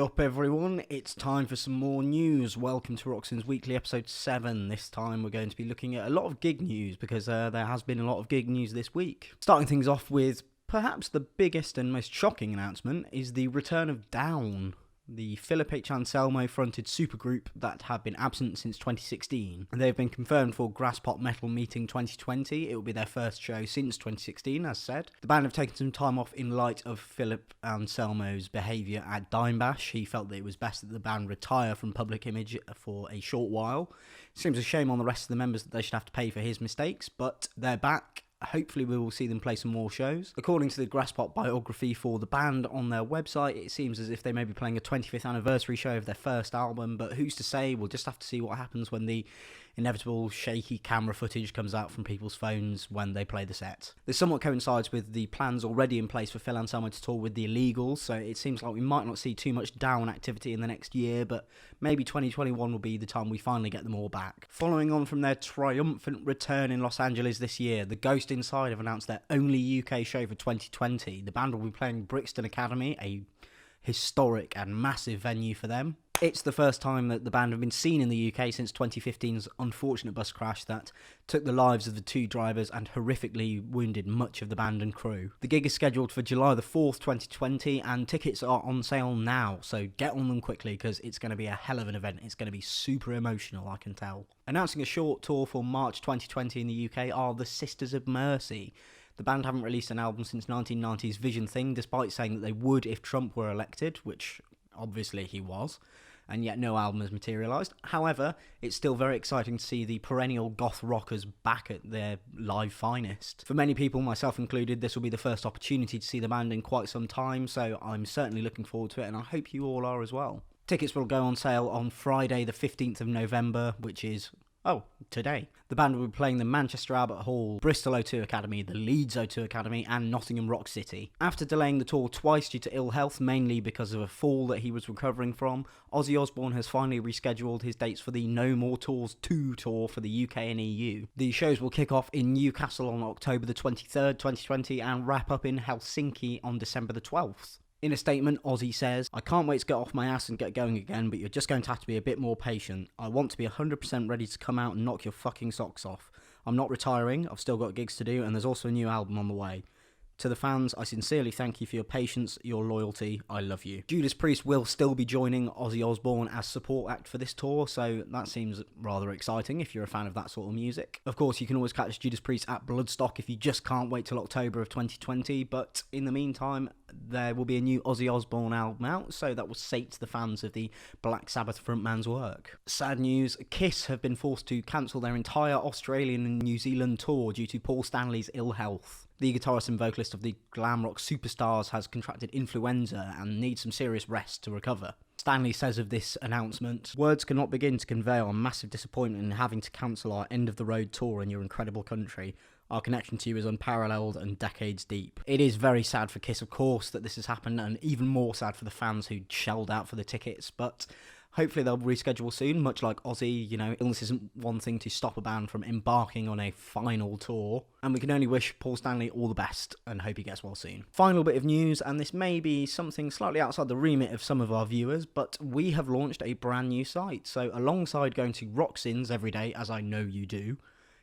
up, everyone? It's time for some more news. Welcome to Roxin's Weekly, episode 7. This time we're going to be looking at a lot of gig news because there has been a lot of gig news this week. Starting things off with perhaps the biggest and most shocking announcement is the return of Down, the Philip H. Anselmo-fronted supergroup that have been absent since 2016. They've been confirmed for Graspop Metal Meeting 2020. It will be their first show since 2016, as said. The band have taken some time off in light of Philip Anselmo's behaviour at Dimebash. He felt that it was best that the band retire from public image for a short while. It seems a shame on the rest of the members that they should have to pay for his mistakes, but they're back. Hopefully we will see them play some more shows. According to the Graspop biography for the band on their website, it seems as if they may be playing a 25th anniversary show of their first album, but who's to say? We'll just have to see what happens when the inevitable shaky camera footage comes out from people's phones when they play the set. This somewhat coincides with the plans already in place for Phil Anselmo to tour with the Illegals, so it seems like we might not see too much Down activity in the next year, but maybe 2021 will be the time we finally get them all back. Following on from their triumphant return in Los Angeles this year, the Ghost Inside have announced their only UK show for 2020. The band will be playing Brixton Academy, a historic and massive venue for them. It's the first time that the band have been seen in the UK since 2015's unfortunate bus crash that took the lives of the two drivers and horrifically wounded much of the band and crew. The gig is scheduled for July the 4th, 2020, and tickets are on sale now, so get on them quickly because it's going to be a hell of an event. It's going to be super emotional, I can tell. Announcing a short tour for March 2020 in the UK are the Sisters of Mercy. The band haven't released an album since 1990's Vision Thing, despite saying that they would if Trump were elected, which obviously he was, and yet no album has materialised. However, it's still very exciting to see the perennial goth rockers back at their live finest. For many people, myself included, this will be the first opportunity to see the band in quite some time, so I'm certainly looking forward to it, and I hope you all are as well. Tickets will go on sale on Friday the 15th of November, which is today. The band will be playing the Manchester Albert Hall, Bristol O2 Academy, the Leeds O2 Academy, and Nottingham Rock City. After delaying the tour twice due to ill health, mainly because of a fall that he was recovering from, Ozzy Osbourne has finally rescheduled his dates for the No More Tours 2 tour for the UK and EU. The shows will kick off in Newcastle on October the 23rd, 2020, and wrap up in Helsinki on December the 12th. In a statement, Ozzy says, "I can't wait to get off my ass and get going again, but you're just going to have to be a bit more patient. I want to be 100% ready to come out and knock your fucking socks off. I'm not retiring, I've still got gigs to do, and there's also a new album on the way. To the fans, I sincerely thank you for your patience, your loyalty, I love you." Judas Priest will still be joining Ozzy Osbourne as support act for this tour, so that seems rather exciting if you're a fan of that sort of music. Of course, you can always catch Judas Priest at Bloodstock if you just can't wait till October of 2020, but in the meantime, there will be a new Ozzy Osbourne album out, so that will sate the fans of the Black Sabbath frontman's work. Sad news, Kiss have been forced to cancel their entire Australian and New Zealand tour due to Paul Stanley's ill health. The guitarist and vocalist of the glam rock Superstars has contracted influenza and needs some serious rest to recover. Stanley says of this announcement, "Words cannot begin to convey our massive disappointment in having to cancel our end-of-the-road tour in your incredible country. Our connection to you is unparalleled and decades deep." It is very sad for Kiss, of course, that this has happened, and even more sad for the fans who shelled out for the tickets, but hopefully they'll reschedule soon. Much like Ozzy, illness isn't one thing to stop a band from embarking on a final tour, and we can only wish Paul Stanley all the best and hope he gets well soon. Final bit of news, and this may be something slightly outside the remit of some of our viewers, but we have launched a brand new site. So alongside going to Roxins every day, as I know you do,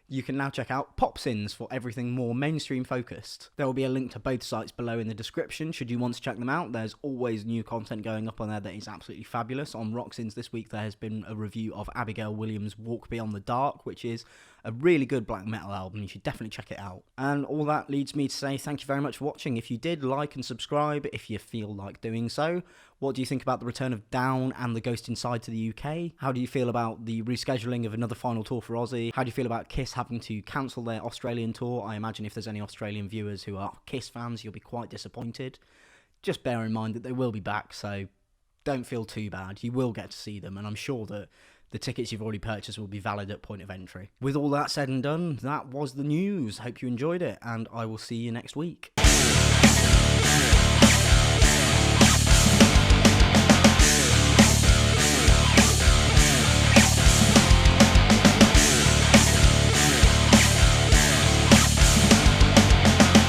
you can now check out Popsins for everything more mainstream focused. There will be a link to both sites below in the description should you want to check them out. There's always new content going up on there that is absolutely fabulous. On Roxins this week there has been a review of Abigail Williams' Walk Beyond the Dark, which is a really good black metal album. You should definitely check it out. And all that leads me to say thank you very much for watching. If you did, like and subscribe if you feel like doing so. What do you think about the return of Down and the Ghost Inside to the UK? How do you feel about the rescheduling of another final tour for Ozzy? How do you feel about Kiss having to cancel their Australian tour? I imagine if there's any Australian viewers who are Kiss fans, you'll be quite disappointed. Just bear in mind that they will be back, so don't feel too bad. You will get to see them, and I'm sure that the tickets you've already purchased will be valid at point of entry. With all that said and done, that was the news. Hope you enjoyed it, and I will see you next week.